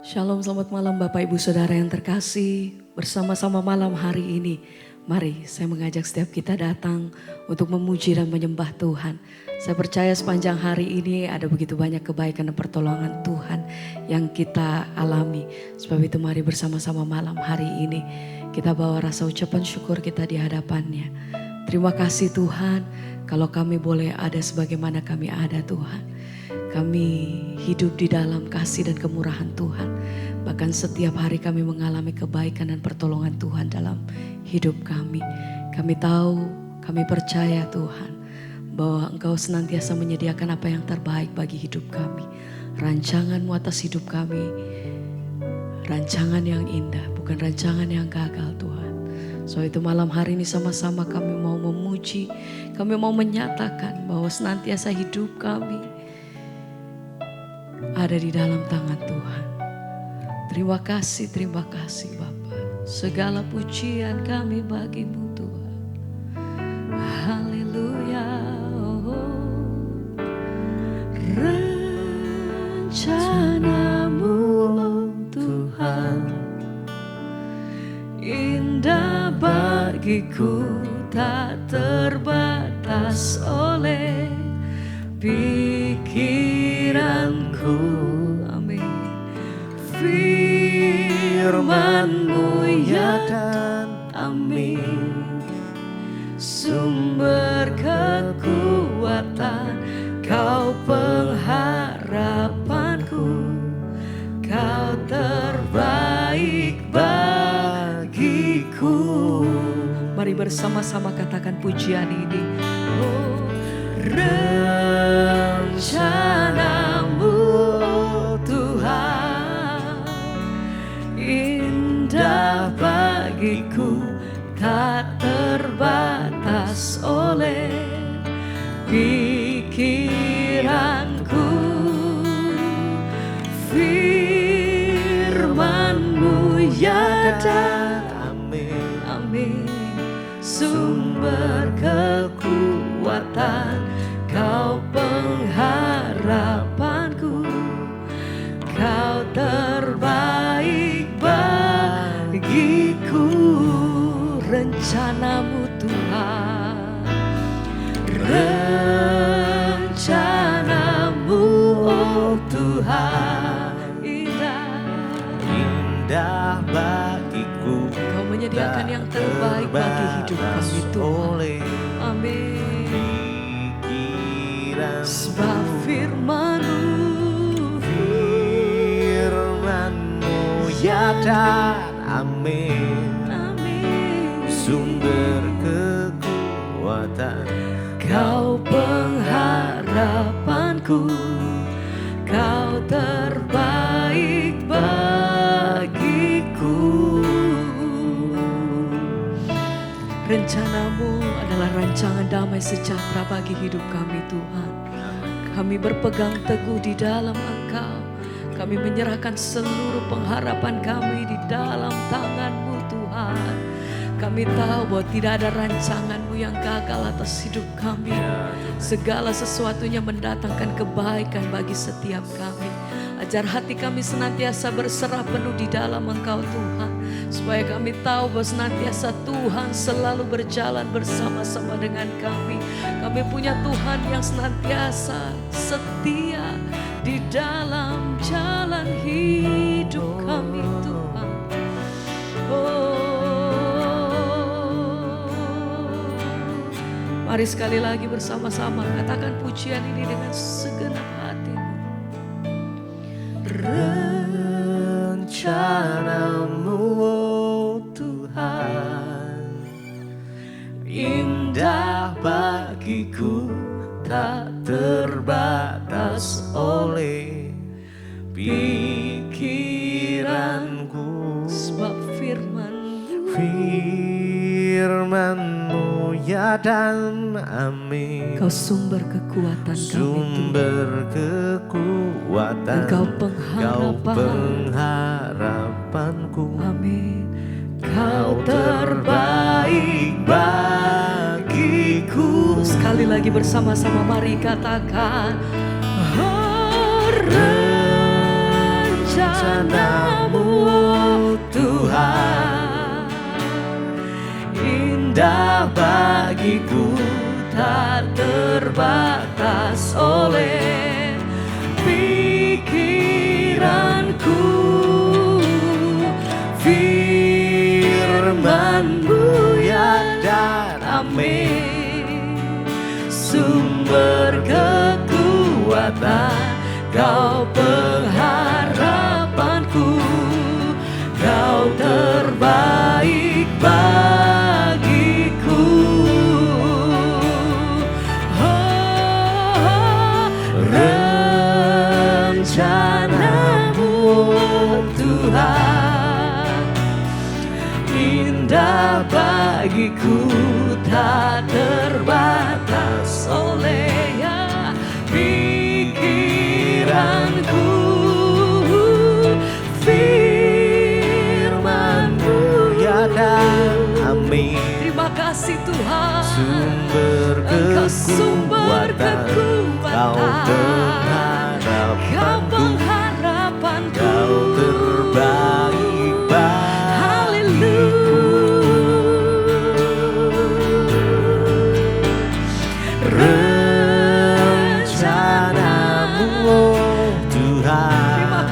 Shalom, selamat malam Bapak Ibu Saudara yang terkasih. Bersama-sama malam hari ini, mari saya mengajak setiap kita datang untuk memuji dan menyembah Tuhan. Saya percaya sepanjang hari ini ada begitu banyak kebaikan dan pertolongan Tuhan yang kita alami. Sebab itu mari bersama-sama malam hari ini kita bawa rasa ucapan syukur kita di hadapannya. Terima kasih Tuhan, kalau kami boleh ada sebagaimana kami ada Tuhan. Kami hidup di dalam kasih dan kemurahan Tuhan. Bahkan setiap hari kami mengalami kebaikan dan pertolongan Tuhan dalam hidup kami. Kami tahu, kami percaya Tuhan, bahwa Engkau senantiasa menyediakan apa yang terbaik bagi hidup kami. Rancangan-Mu atas hidup kami, rancangan yang indah, bukan rancangan yang gagal Tuhan. So itu malam hari ini sama-sama kami mau memuji, kami mau menyatakan bahwa senantiasa hidup kami ada di dalam tangan Tuhan. Terima kasih Bapa. Segala pujian kami bagi-Mu Tuhan. Haleluya. Rencana-Mu oh Tuhan, indah bagiku, tak terbatas oleh pikiranku. Amin. Firman-Mu ya dan amin. Sumber kekuatan, Kau pengharapanku, Kau terbaik bagiku. Mari bersama-sama katakan pujian ini. Oh, rencana-Mu oh Tuhan, indah bagiku, tak terbatas oleh pikiranku. Firman-Mu ya dan amin, amin. Sumber kekuatan, Kau pengharapanku, Kau terbaik bagiku. Rencana-Mu Tuhan, rencana-Mu oh Tuhan, indah bagiku, Kau menyediakan yang terbaik bagi hidup kami Tuhan. Amin. Sebab firman-Mu ya dan amin, amin. Sumber kekuatan, Kau pengharapanku, Kau terbaik bagiku. Rencana-Mu adalah rancangan damai sejahtera bagi hidup kami Tuhan. Kami berpegang teguh di dalam Engkau. Kami menyerahkan seluruh pengharapan kami di dalam tangan-Mu Tuhan. Kami tahu bahwa tidak ada rancangan-Mu yang gagal atas hidup kami. Segala sesuatunya mendatangkan kebaikan bagi setiap kami. Ajar hati kami senantiasa berserah penuh di dalam Engkau Tuhan. Supaya kami tahu bahwa senantiasa Tuhan selalu berjalan bersama-sama dengan kami. Kami punya Tuhan yang senantiasa setia di dalam jalan hidup kami Tuhan. Mari sekali lagi bersama-sama katakan pujian ini dengan segenap hatimu. rencana-Mu oh Tuhan, indah bagiku, tak terbatas oleh pikiranku. Sebab Firman-Mu ya dan amin. Kau sumber kekuatan Sumber kekuatan, Engkau Kau pengharapanku, amin. Kau terbaik bagiku. Sekali lagi bersama-sama mari katakan, oh, rencana rencana-Mu Tuhan, indah bagiku, tak terbatas oleh pikiranku. Firman-Mu ya dan amin, sumber kekuatan, Kau pengharapanku, Kau terbaik bagiku. Oh, rencana-Mu Tuhan, indah bagiku, tak terbatas oleh pikiranku. Firman-Mu Ya dan amin, terima kasih Tuhan, sumber Engkau sumber kekuatan, Kau Kau pengharapanku, pengharapanku. Kau terbaik bagiku. Rencana-Mu Tuhan, Terima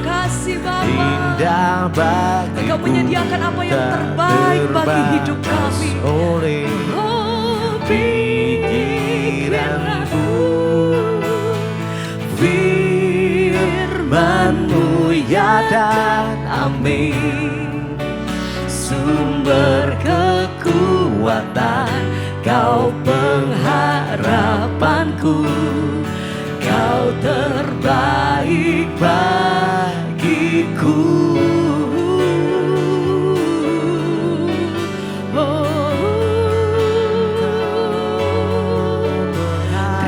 kasih Bapa. indah bagiku, Engkau menyediakan apa yang tak terbaik bagi hidup terbatas kami. oleh Oh, pikiranku. Firman-Mu ya dan amin, sumber kekuatan, Kau pengharapanku, Kau terbaik bagiku.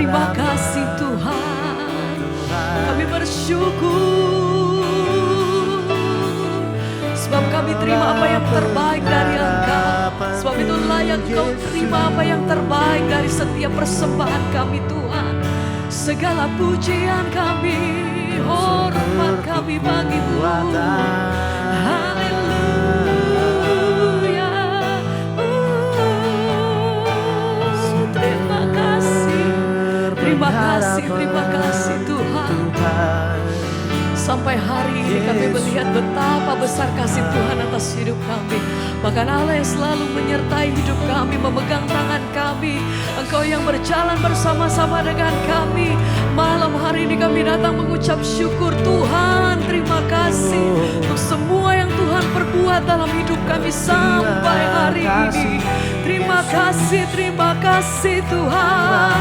Terima kasih Tuhan, kami bersyukur sebab kami terima apa yang terbaik dari Engkau. Sebab itu layak Kau terima apa yang terbaik dari setiap persembahan kami Tuhan. Segala pujian kami, hormat kami bagi-Mu. Haleluya. Terima kasih. Terima kasih Tuhan. Sampai hari ini kami melihat betapa besar kasih Tuhan atas hidup kami. Bahkan Allah yang selalu menyertai hidup kami, memegang tangan kami. Engkau yang berjalan bersama-sama dengan kami. Malam hari ini kami datang mengucap syukur Tuhan. Terima kasih untuk semua yang Tuhan perbuat dalam hidup kami sampai hari ini. Terima kasih Tuhan.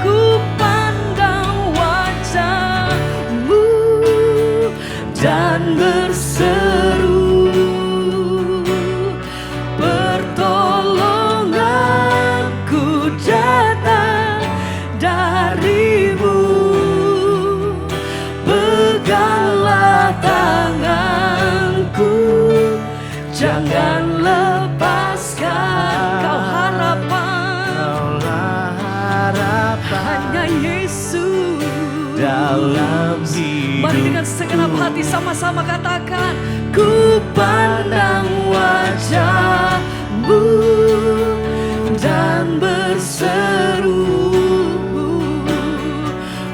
Ku pandang wajah-Mu dan berseru, pertolonganku datang dari-Mu. Peganglah tanganku, jangan lepaskan. Kau harapan, hanya Yesus Dalam hidup, mari dengan segenap hati sama-sama katakan, ku pandang wajah-Mu dan berseru,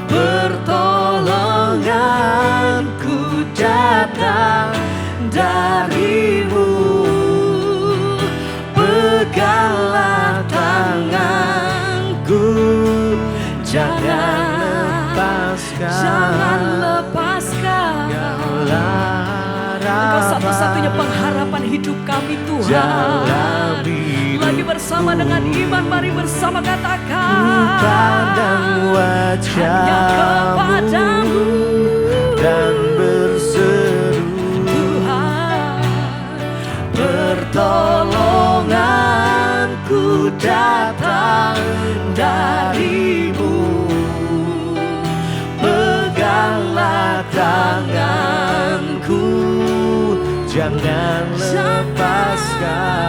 pertolonganku datang dari-Mu. Peganglah tanganku, jangan lepaskan. Engkau satu-satunya pengharapan hidup kami Tuhan. Lagi bersama dengan iman, mari bersama katakan, pandang hanya wajah-Mu kepadamu dan berseru, Tuhan. pertolonganku datang dari-Mu. Peganglah tanganku, jangan lepaskan.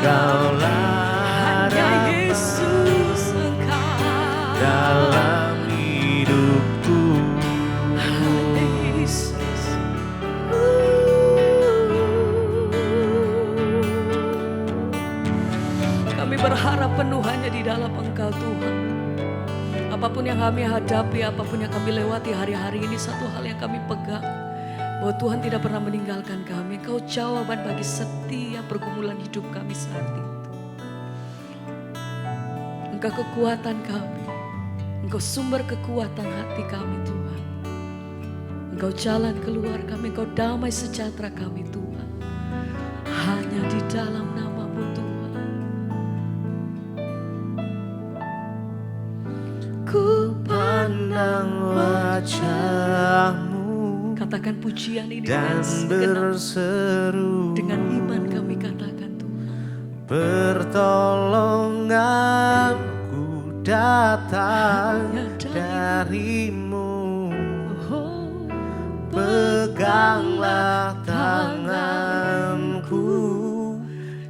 Kaulah hanya Yesus Engkau. dalam hidup. berharap penuh hanya di dalam Engkau Tuhan. Apapun yang kami hadapi, apapun yang kami lewati hari-hari ini, satu hal yang kami pegang, bahwa Tuhan tidak pernah meninggalkan kami. Engkau jawaban bagi setiap pergumulan hidup kami saat itu. Engkau kekuatan kami, Engkau sumber kekuatan hati kami Tuhan. Engkau jalan keluar kami, Engkau damai sejahtera kami Tuhan. Hanya di dalam nama-Mu Tuhan. Ku pandang wajah-Mu katakan pujian ini dan berseru, dengan iman kami katakan Tuhan. Pertolonganku datang dari-Mu. Peganglah tanganku,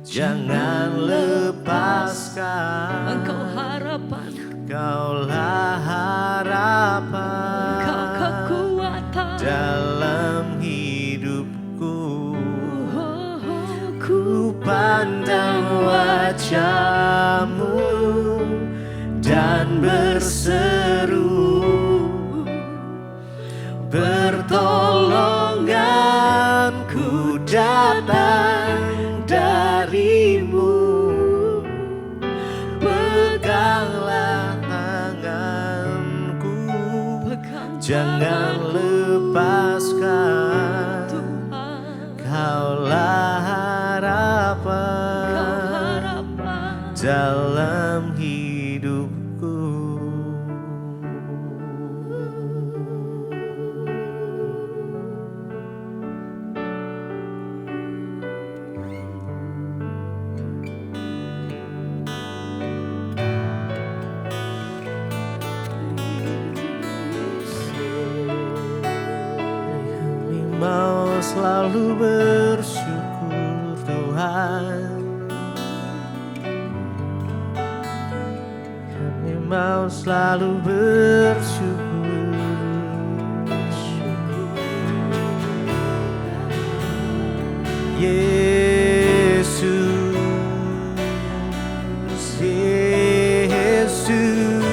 jangan lepaskan. Engkau harapan, Kaulah harapan, Engkau kekuatan dalam hidupku. Ku pandang wajah-Mu dan berseru, pertolonganku datang dari-Mu. Peganglah tanganku, jangan lepaskan. Kaulah harapan dalam hidupku. Mau selalu bersyukur Tuhan, kami mau selalu bersyukur. Yesus, Yesus,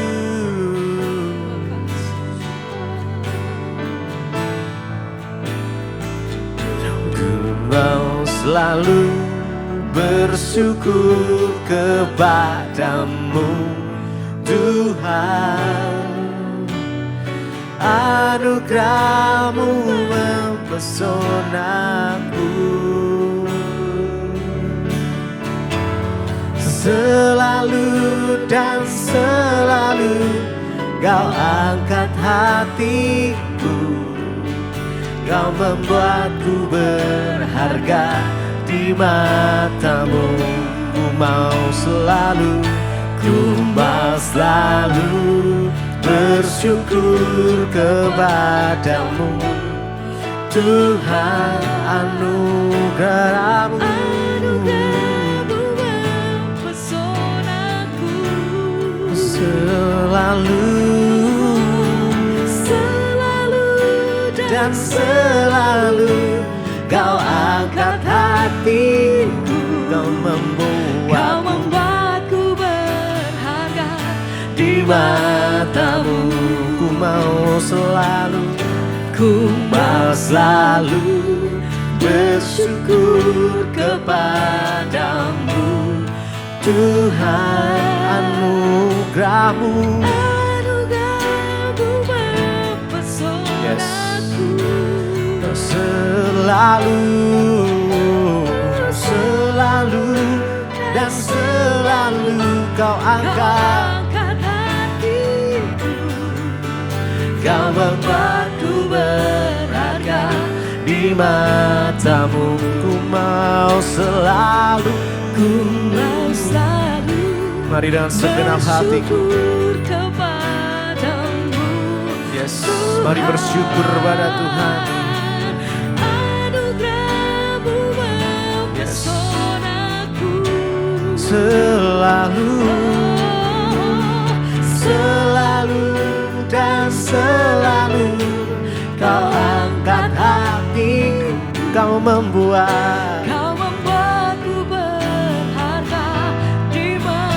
mau selalu bersyukur kepadamu Tuhan. Anugerah-Mu mempesonaku, selalu dan selalu Kau angkat hatiku. Kau membuatku berharga di mata-Mu. Ku mau selalu bersyukur kepadamu Tuhan. Anugerah-Mu mempesonaku, selalu dan selalu Kau angkat hatiku. Kau membuatku berharga di mata-Mu. Ku mau selalu bersyukur kepadamu Tuhan. Anugerah-Mu selalu dan selalu Kau angkat hatiku. Kau membuatku berharga di mata-Mu. Ku mau selalu mari dengan segenap hatiku. Yes, mari bersyukur pada Tuhan. Selalu dan selalu Kau angkat hatiku. Kau membuatku berharga di mata.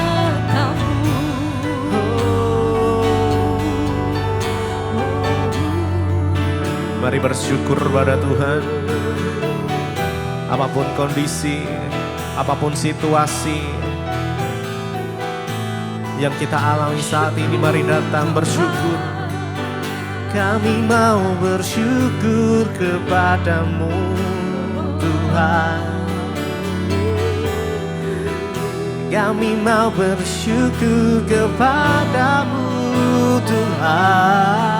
Mari bersyukur pada Tuhan. Apapun kondisi, apapun situasi yang kita alami saat ini, mari datang bersyukur. Kami mau bersyukur kepadamu Tuhan. Kami mau bersyukur kepadamu Tuhan.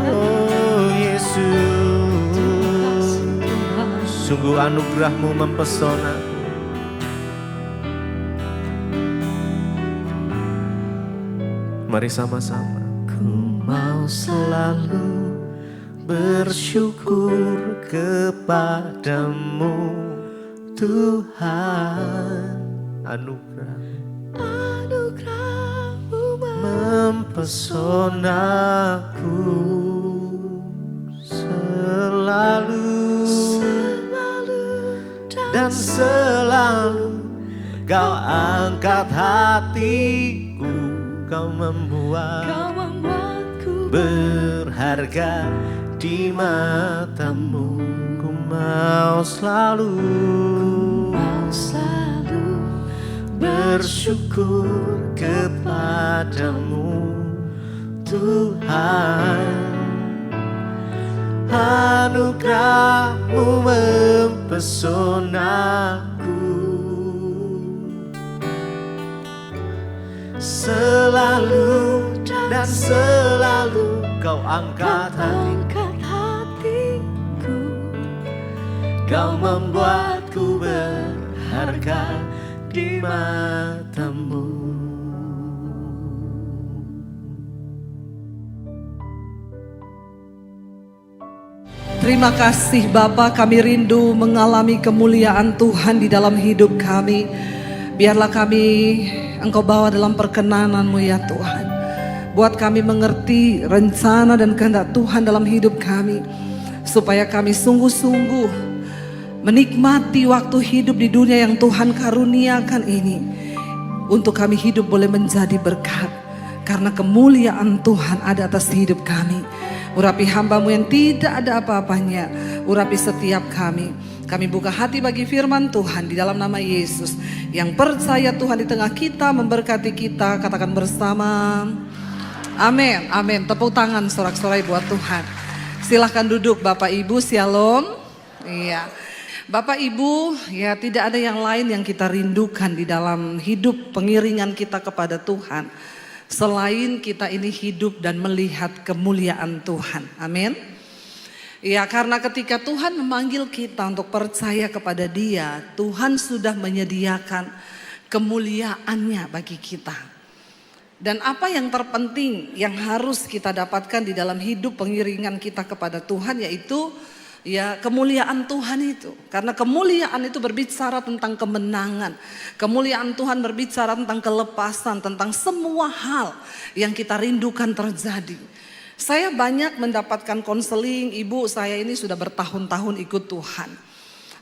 Oh Yesus, sungguh anugerah-Mu mempesona. Mari sama-sama. Ku mau selalu bersyukur kepadamu Tuhan. Anugerah-Mu mempesonaku selalu dan selalu. Kau angkat hatiku, Kau membuatku berharga di mata-Mu. Ku mau selalu bersyukur kepadamu Tuhan. Anugerah-Mu mempesonaku selalu dan selalu. Kau angkat hatiku, Kau membuatku berharga di mata-Mu. Terima kasih Bapa, kami rindu mengalami kemuliaan Tuhan di dalam hidup kami. Biarlah kami Engkau bawa dalam perkenanan-Mu ya Tuhan. Buat kami mengerti rencana dan kehendak Tuhan dalam hidup kami. Supaya kami sungguh-sungguh menikmati waktu hidup di dunia yang Tuhan karuniakan ini. Untuk kami hidup boleh menjadi berkat. Karena kemuliaan Tuhan ada atas hidup kami. Urapi hamba-Mu yang tidak ada apa-apanya. Urapi setiap kami. Kami buka hati bagi firman Tuhan di dalam nama Yesus. Yang percaya Tuhan di tengah kita, memberkati kita. Katakan bersama. Amin, amin. Tepuk tangan sorak-sorai buat Tuhan. Silahkan duduk Bapak Ibu, shalom. Iya. Bapak Ibu, ya tidak ada yang lain yang kita rindukan di dalam hidup pengiringan kita kepada Tuhan. Selain kita ini hidup dan melihat kemuliaan Tuhan. Amin. Ya, karena ketika Tuhan memanggil kita untuk percaya kepada Dia, Tuhan sudah menyediakan kemuliaannya bagi kita. Dan apa yang terpenting yang harus kita dapatkan di dalam hidup pengiringan kita kepada Tuhan, yaitu ya kemuliaan Tuhan itu. Karena kemuliaan itu berbicara tentang kemenangan. Kemuliaan Tuhan berbicara tentang kelepasan, tentang semua hal yang kita rindukan terjadi. Saya banyak mendapatkan konseling, ibu saya ini sudah bertahun-tahun ikut Tuhan.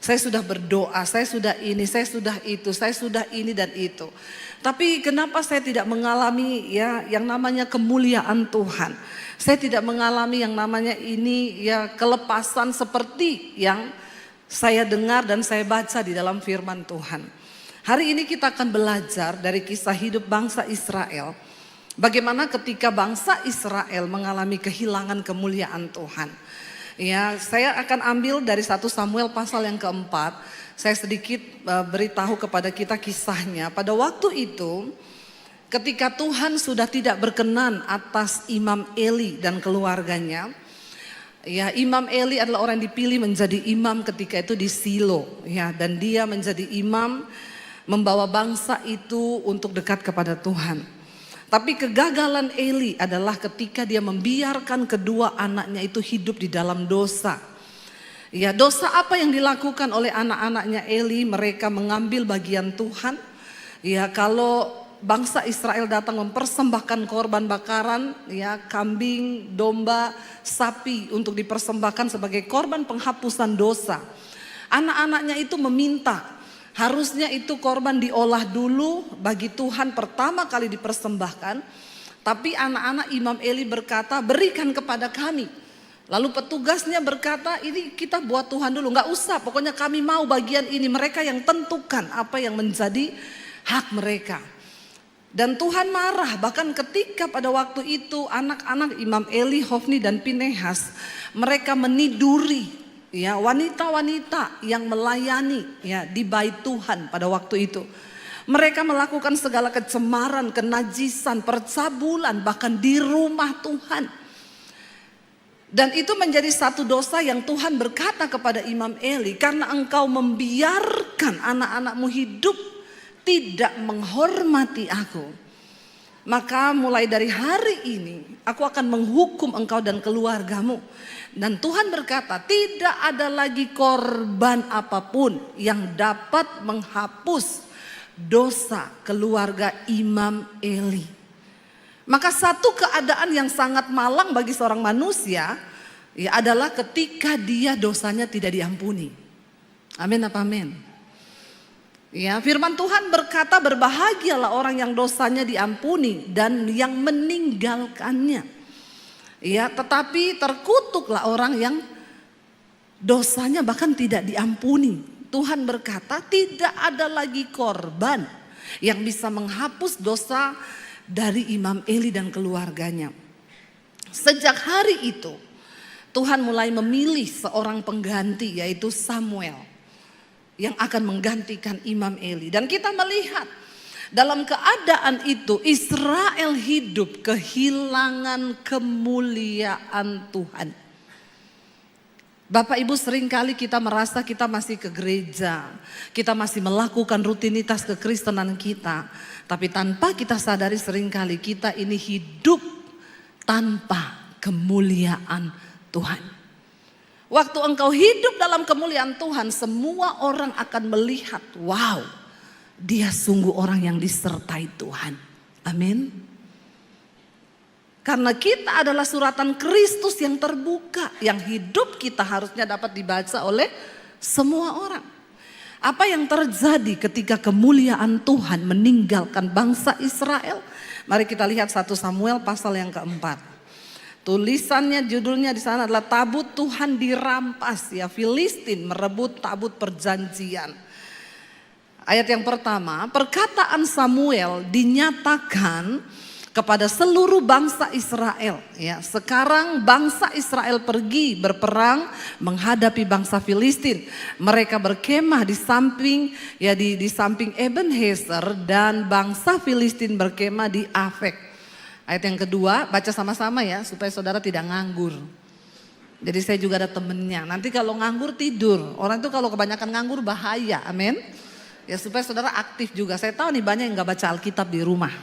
Saya sudah berdoa, saya sudah ini, saya sudah itu, saya sudah ini dan itu. Tapi kenapa saya tidak mengalami ya yang namanya kemuliaan Tuhan? Saya tidak mengalami yang namanya ini ya kelepasan seperti yang saya dengar dan saya baca di dalam firman Tuhan. Hari ini kita akan belajar dari kisah hidup bangsa Israel. Bagaimana ketika bangsa Israel mengalami kehilangan kemuliaan Tuhan. Ya, saya akan ambil dari 1 Samuel pasal yang keempat. Saya sedikit beritahu kepada kita kisahnya. Pada waktu itu, ketika Tuhan sudah tidak berkenan atas Imam Eli dan keluarganya. Ya, Imam Eli adalah orang yang dipilih menjadi imam ketika itu di Silo. Ya, dan dia menjadi imam membawa bangsa itu untuk dekat kepada Tuhan. Tapi kegagalan Eli adalah ketika dia membiarkan kedua anaknya itu hidup di dalam dosa. Ya, dosa apa yang dilakukan oleh anak-anaknya Eli? Mereka mengambil bagian Tuhan. Ya, kalau bangsa Israel datang mempersembahkan korban bakaran, ya kambing, domba, sapi untuk dipersembahkan sebagai korban penghapusan dosa. Anak-anaknya itu meminta. Harusnya itu korban diolah dulu bagi Tuhan pertama kali dipersembahkan. Tapi anak-anak Imam Eli berkata, berikan kepada kami. Lalu petugasnya berkata, ini kita buat Tuhan dulu, nggak usah, pokoknya kami mau bagian ini. Mereka yang tentukan apa yang menjadi hak mereka. Dan Tuhan marah, bahkan ketika pada waktu itu anak-anak Imam Eli, Hofni dan Pinehas, mereka meniduri ya wanita-wanita yang melayani ya di bait Tuhan pada waktu itu. Mereka melakukan segala kecemaran, kenajisan, percabulan bahkan di rumah Tuhan. Dan itu menjadi satu dosa yang Tuhan berkata kepada Imam Eli, karena engkau membiarkan anak-anakmu hidup tidak menghormati aku, maka mulai dari hari ini aku akan menghukum engkau dan keluargamu. Dan Tuhan berkata, tidak ada lagi korban apapun yang dapat menghapus dosa keluarga Imam Eli. Maka satu keadaan yang sangat malang bagi seorang manusia ya adalah ketika dia dosanya tidak diampuni. Amin apa amin? Ya, firman Tuhan berkata, berbahagialah orang yang dosanya diampuni dan yang meninggalkannya. Ya, tetapi terkutuklah orang yang dosanya bahkan tidak diampuni. Tuhan berkata, tidak ada lagi korban yang bisa menghapus dosa dari Imam Eli dan keluarganya. Sejak hari itu, Tuhan mulai memilih seorang pengganti, yaitu Samuel, yang akan menggantikan Imam Eli. Dan kita melihat dalam keadaan itu Israel hidup kehilangan kemuliaan Tuhan. Bapak Ibu, seringkali kita merasa kita masih ke gereja, kita masih melakukan rutinitas kekristenan kita, tapi tanpa kita sadari seringkali kita ini hidup tanpa kemuliaan Tuhan. Waktu engkau hidup dalam kemuliaan Tuhan, semua orang akan melihat, wow, dia sungguh orang yang disertai Tuhan. Amin. Karena kita adalah suratan Kristus yang terbuka, yang hidup kita harusnya dapat dibaca oleh semua orang. Apa yang terjadi ketika kemuliaan Tuhan meninggalkan bangsa Israel? Mari kita lihat 1 Samuel pasal yang keempat. Tulisannya, judulnya di sana adalah tabut Tuhan dirampas ya, Filistin merebut tabut perjanjian. Ayat yang pertama, perkataan Samuel dinyatakan kepada seluruh bangsa Israel ya. Sekarang bangsa Israel pergi berperang menghadapi bangsa Filistin. Mereka berkemah di samping ya di samping Ebenezer, dan bangsa Filistin berkemah di Afek. Ayat yang kedua, baca sama-sama ya supaya saudara tidak nganggur. Jadi saya juga ada temennya, nanti kalau nganggur tidur. Orang itu kalau kebanyakan nganggur bahaya, amin. Ya supaya saudara aktif juga. Saya tahu nih banyak yang gak baca Alkitab di rumah.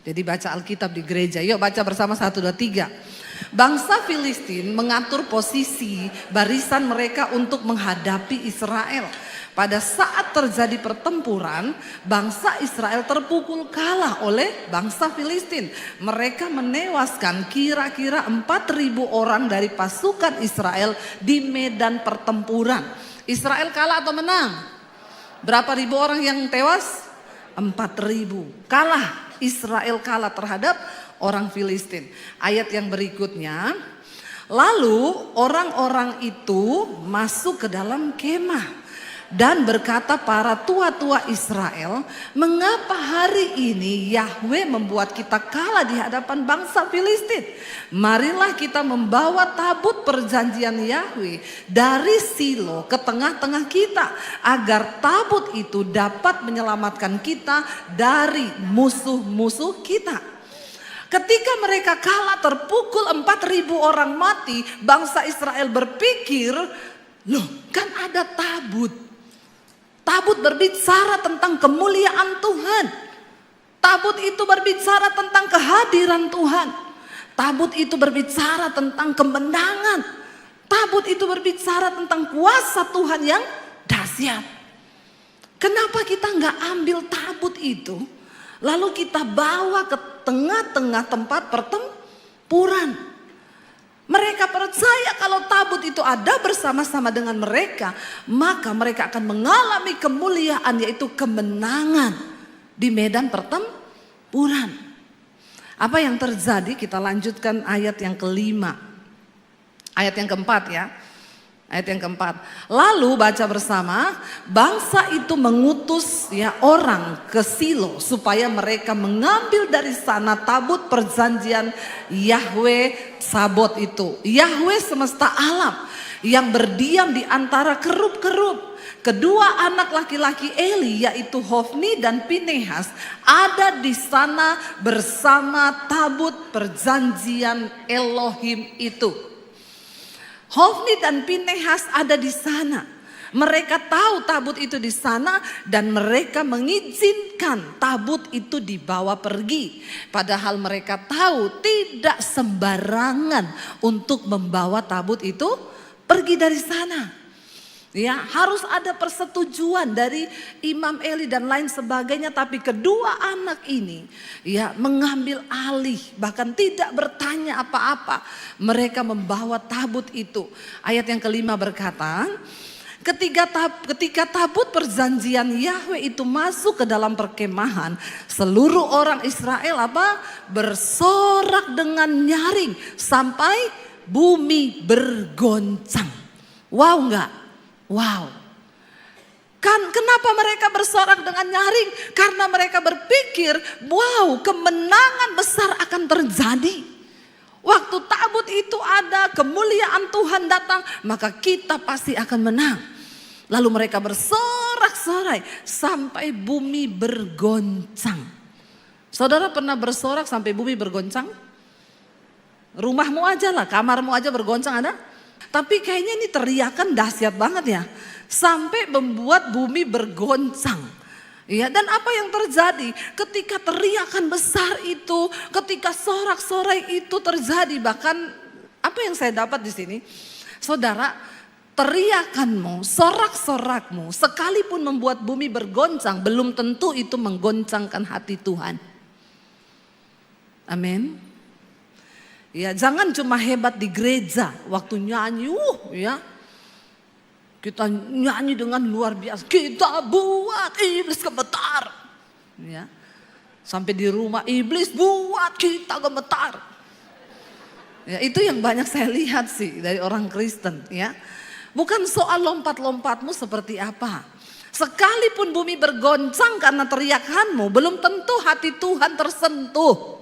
Jadi baca Alkitab di gereja. Yuk baca bersama 1, 2, 3. Bangsa Filistin mengatur posisi barisan mereka untuk menghadapi Israel. Pada saat terjadi pertempuran, bangsa Israel terpukul kalah oleh bangsa Filistin. Mereka menewaskan kira-kira 4.000 orang dari pasukan Israel di medan pertempuran. Israel kalah atau menang? Berapa ribu orang yang tewas? 4.000. Kalah, Israel kalah terhadap orang Filistin. Ayat yang berikutnya, lalu orang-orang itu masuk ke dalam kemah dan berkata para tua-tua Israel, mengapa hari ini Yahweh membuat kita kalah di hadapan bangsa Filistin? Marilah kita membawa tabut perjanjian Yahweh dari Silo ke tengah-tengah kita, agar tabut itu dapat menyelamatkan kita dari musuh-musuh kita. Ketika mereka kalah terpukul 4.000 orang mati, bangsa Israel berpikir, loh kan ada tabut. Tabut berbicara tentang kemuliaan Tuhan. Tabut itu berbicara tentang kehadiran Tuhan. Tabut itu berbicara tentang kemenangan. Tabut itu berbicara tentang kuasa Tuhan yang dahsyat. Kenapa kita nggak ambil tabut itu, lalu kita bawa ke tengah-tengah tempat pertempuran? Mereka percaya kalau tabut itu ada bersama-sama dengan mereka, maka mereka akan mengalami kemuliaan, yaitu kemenangan di medan pertempuran. Apa yang terjadi? Kita lanjutkan ayat yang kelima. Ayat yang keempat ya. Ayat yang keempat. Lalu baca bersama, bangsa itu mengutus ya orang ke Silo supaya mereka mengambil dari sana tabut perjanjian Yahweh Sabot itu. Yahweh semesta alam yang berdiam di antara kerub-kerub. Kedua anak laki-laki Eli yaitu Hofni dan Pinehas ada di sana bersama tabut perjanjian Elohim itu. Hofni dan Pinehas ada di sana. Mereka tahu tabut itu di sana dan mereka mengizinkan tabut itu dibawa pergi. Padahal mereka tahu tidak sembarangan untuk membawa tabut itu pergi dari sana. Ya, harus ada persetujuan dari Imam Eli dan lain sebagainya, tapi kedua anak ini ya mengambil alih, bahkan tidak bertanya apa-apa. Mereka membawa tabut itu. Ayat yang kelima berkata, ketika tabut perjanjian Yahweh itu masuk ke dalam perkemahan, seluruh orang Israel bersorak dengan nyaring sampai bumi bergoncang. Wow enggak? Wow. Kenapa mereka bersorak dengan nyaring? Karena mereka berpikir, wow, kemenangan besar akan terjadi. Waktu tabut itu ada, kemuliaan Tuhan datang, maka kita pasti akan menang. Lalu mereka bersorak-sorai sampai bumi bergoncang. Saudara pernah bersorak sampai bumi bergoncang? Rumahmu aja lah, kamarmu aja bergoncang ada? Tapi kayaknya ini teriakan dahsyat banget ya. Sampai membuat bumi bergoncang. Ya, dan apa yang terjadi ketika teriakan besar itu, ketika sorak-sorai itu terjadi, bahkan apa yang saya dapat di sini, saudara, teriakanmu, sorak-sorakmu, sekalipun membuat bumi bergoncang, belum tentu itu menggoncangkan hati Tuhan. Amin. Ya, jangan cuma hebat di gereja waktu nyanyi, ya. Kita nyanyi dengan luar biasa. Kita buat iblis gemetar. Ya. Sampai di rumah iblis buat kita gemetar. Ya, itu yang banyak saya lihat sih dari orang Kristen, ya. Bukan soal lompat-lompatmu seperti apa. Sekalipun bumi bergoncang karena teriakanmu, belum tentu hati Tuhan tersentuh.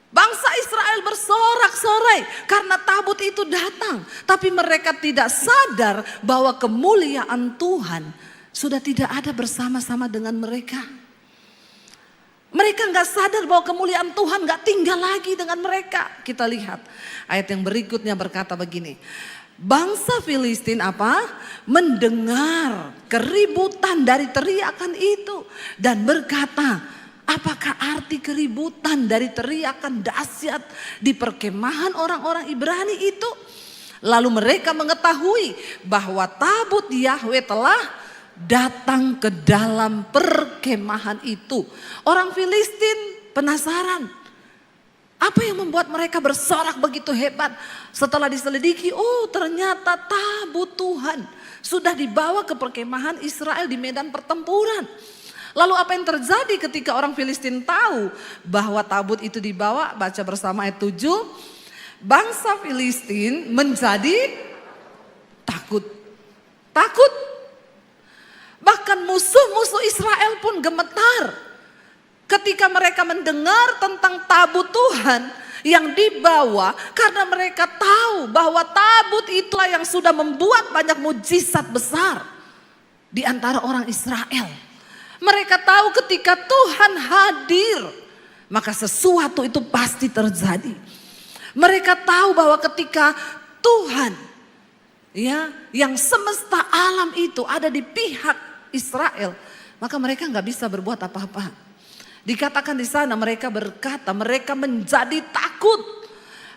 Bangsa Israel bersorak-sorai karena tabut itu datang. Tapi mereka tidak sadar bahwa kemuliaan Tuhan sudah tidak ada bersama-sama dengan mereka. Mereka gak sadar bahwa kemuliaan Tuhan gak tinggal lagi dengan mereka. Kita lihat ayat yang berikutnya berkata begini. Bangsa Filistin mendengar keributan dari teriakan itu dan berkata, apakah arti keributan dari teriakan dahsyat di perkemahan orang-orang Ibrani itu? Lalu mereka mengetahui bahwa tabut Yahweh telah datang ke dalam perkemahan itu. Orang Filistin penasaran. Apa yang membuat mereka bersorak begitu hebat? Setelah diselidiki, oh ternyata tabut Tuhan sudah dibawa ke perkemahan Israel di medan pertempuran. Lalu apa yang terjadi ketika orang Filistin tahu bahwa tabut itu dibawa? Baca bersama ayat 7. Bangsa Filistin menjadi takut. Takut. Bahkan musuh-musuh Israel pun gemetar. Ketika mereka mendengar tentang tabut Tuhan yang dibawa. Karena mereka tahu bahwa tabut itulah yang sudah membuat banyak mujizat besar di antara orang Israel. Mereka tahu ketika Tuhan hadir, maka sesuatu itu pasti terjadi. Mereka tahu bahwa ketika Tuhan, ya, yang semesta alam itu ada di pihak Israel, maka mereka nggak bisa berbuat apa-apa. Dikatakan di sana mereka berkata, mereka menjadi takut.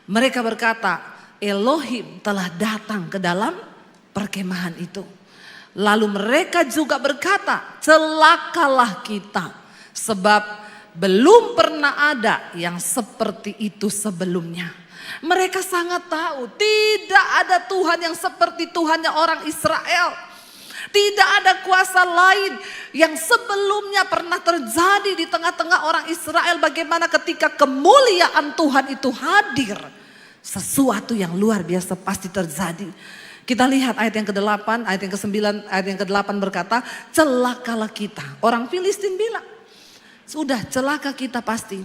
Mereka berkata, Elohim telah datang ke dalam perkemahan itu. Lalu mereka juga berkata, celakalah kita sebab belum pernah ada yang seperti itu sebelumnya. Mereka sangat tahu tidak ada Tuhan yang seperti Tuhannya orang Israel. Tidak ada kuasa lain yang sebelumnya pernah terjadi di tengah-tengah orang Israel, bagaimana ketika kemuliaan Tuhan itu hadir, sesuatu yang luar biasa pasti terjadi. Kita lihat ayat yang ke-8, ayat yang ke-9, ayat yang ke-8 berkata, celakalah kita. Orang Filistin bilang, sudah celaka kita pasti.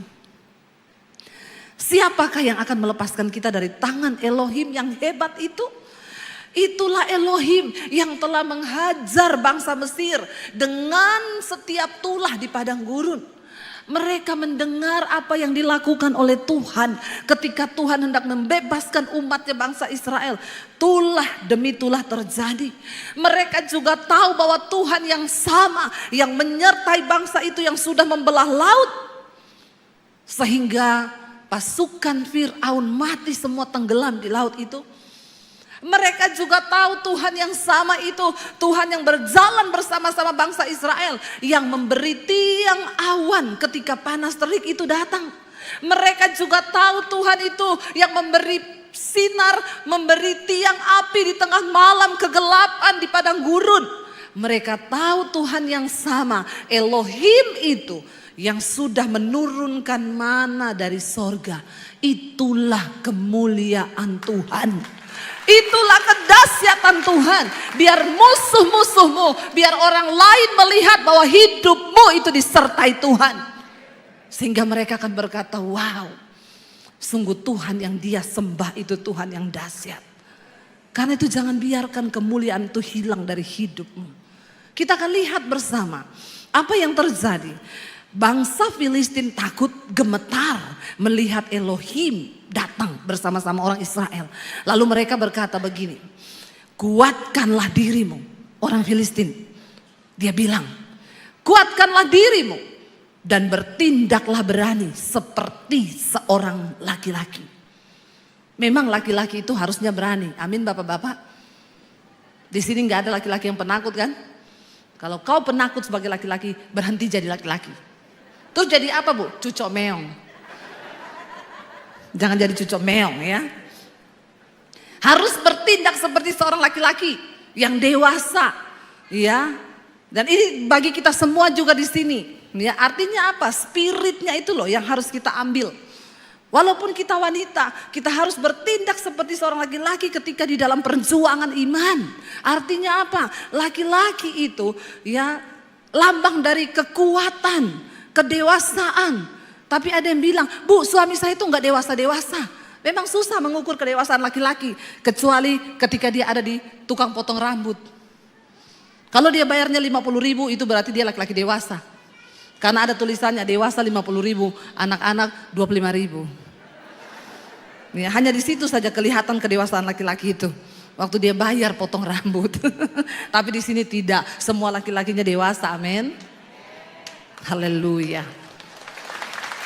Siapakah yang akan melepaskan kita dari tangan Elohim yang hebat itu? Itulah Elohim yang telah menghajar bangsa Mesir dengan setiap tulah di padang gurun. Mereka mendengar apa yang dilakukan oleh Tuhan ketika Tuhan hendak membebaskan umatnya bangsa Israel. Tulah demi tulah terjadi. Mereka juga tahu bahwa Tuhan yang sama yang menyertai bangsa itu yang sudah membelah laut. Sehingga pasukan Fir'aun mati semua, tenggelam di laut itu. Mereka juga tahu Tuhan yang sama itu, Tuhan yang berjalan bersama-sama bangsa Israel, yang memberi tiang awan ketika panas terik itu datang. Mereka juga tahu Tuhan itu yang memberi sinar, memberi tiang api di tengah malam kegelapan di padang gurun. Mereka tahu Tuhan yang sama, Elohim itu yang sudah menurunkan mana dari sorga. Itulah kemuliaan Tuhan. Itulah kedahsyatan Tuhan. Biar musuh-musuhmu, biar orang lain melihat bahwa hidupmu itu disertai Tuhan. Sehingga mereka akan berkata, wow, sungguh Tuhan yang dia sembah itu Tuhan yang dahsyat. Karena itu jangan biarkan kemuliaan itu hilang dari hidupmu. Kita akan lihat bersama apa yang terjadi. Bangsa Filistin takut, gemetar melihat Elohim datang bersama-sama orang Israel. Lalu mereka berkata begini, kuatkanlah dirimu. Orang Filistin, dia bilang, kuatkanlah dirimu dan bertindaklah berani seperti seorang laki-laki. Memang laki-laki itu harusnya berani. Amin bapak-bapak. Di sini nggak ada laki-laki yang penakut kan? Kalau kau penakut sebagai laki-laki, berhenti jadi laki-laki. Terus jadi apa bu? Cucok meong. Jangan jadi cucok meong ya. Harus bertindak seperti seorang laki-laki yang dewasa, ya. Dan ini bagi kita semua juga di sini, ya. Artinya apa? Spiritnya itu loh yang harus kita ambil. Walaupun kita wanita, kita harus bertindak seperti seorang laki-laki ketika di dalam perjuangan iman. Artinya apa? Laki-laki itu ya lambang dari kekuatan, kedewasaan. Tapi ada yang bilang, bu suami saya itu nggak dewasa-dewasa. Memang susah mengukur kedewasaan laki-laki. Kecuali ketika dia ada di tukang potong rambut. Kalau dia bayarnya 50.000 itu berarti dia laki-laki dewasa. Karena ada tulisannya dewasa 50.000, anak-anak 25.000. Ya, hanya di situ saja kelihatan kedewasaan laki-laki itu. Waktu dia bayar potong rambut. Tapi di sini tidak, semua laki-lakinya dewasa, amin. Haleluya.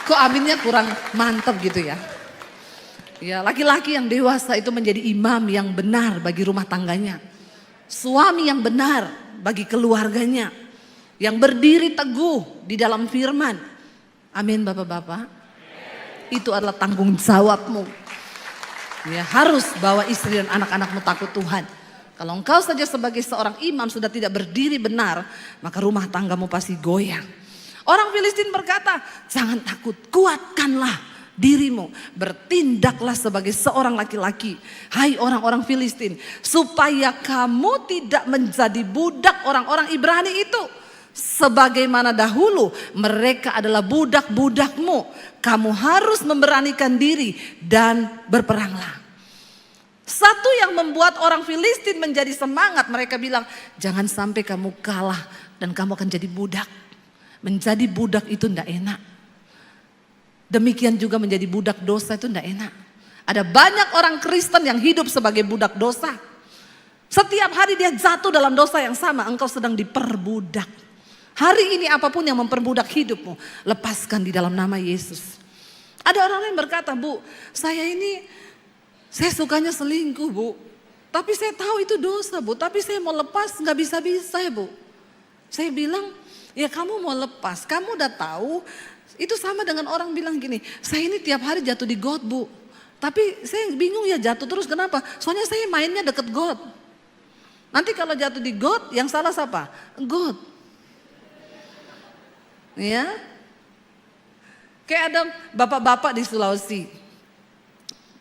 Kok aminnya kurang mantap gitu ya. Ya, laki-laki yang dewasa itu menjadi imam yang benar bagi rumah tangganya. Suami yang benar bagi keluarganya. Yang berdiri teguh di dalam firman. Amin bapak-bapak. Itu adalah tanggung jawabmu. Ya, harus bawa istri dan anak-anakmu takut Tuhan. Kalau engkau saja sebagai seorang imam sudah tidak berdiri benar, maka rumah tanggamu pasti goyang. Orang Filistin berkata, jangan takut, kuatkanlah dirimu. Bertindaklah sebagai seorang laki-laki. Hai orang-orang Filistin, supaya kamu tidak menjadi budak orang-orang Ibrani itu. Sebagaimana dahulu mereka adalah budak-budakmu. Kamu harus memberanikan diri dan berperanglah. Satu yang membuat orang Filistin menjadi semangat, mereka bilang, jangan sampai kamu kalah dan kamu akan jadi budak. Menjadi budak itu tidak enak. Demikian juga menjadi budak dosa itu tidak enak. Ada banyak orang Kristen yang hidup sebagai budak dosa. Setiap hari dia jatuh dalam dosa yang sama, engkau sedang diperbudak. Hari ini apapun yang memperbudak hidupmu, lepaskan di dalam nama Yesus. Ada orang yang berkata, bu, saya sukanya selingkuh bu. Tapi saya tahu itu dosa bu, tapi saya mau lepas nggak bisa-bisa ya bu. Saya bilang, ya kamu mau lepas, kamu udah tahu. Itu sama dengan orang bilang gini, saya ini tiap hari jatuh di got bu. Tapi saya bingung ya jatuh terus kenapa? Soalnya saya mainnya deket got. Nanti kalau jatuh di got, yang salah siapa? Got. Ya. Kayak ada bapak-bapak di Sulawesi.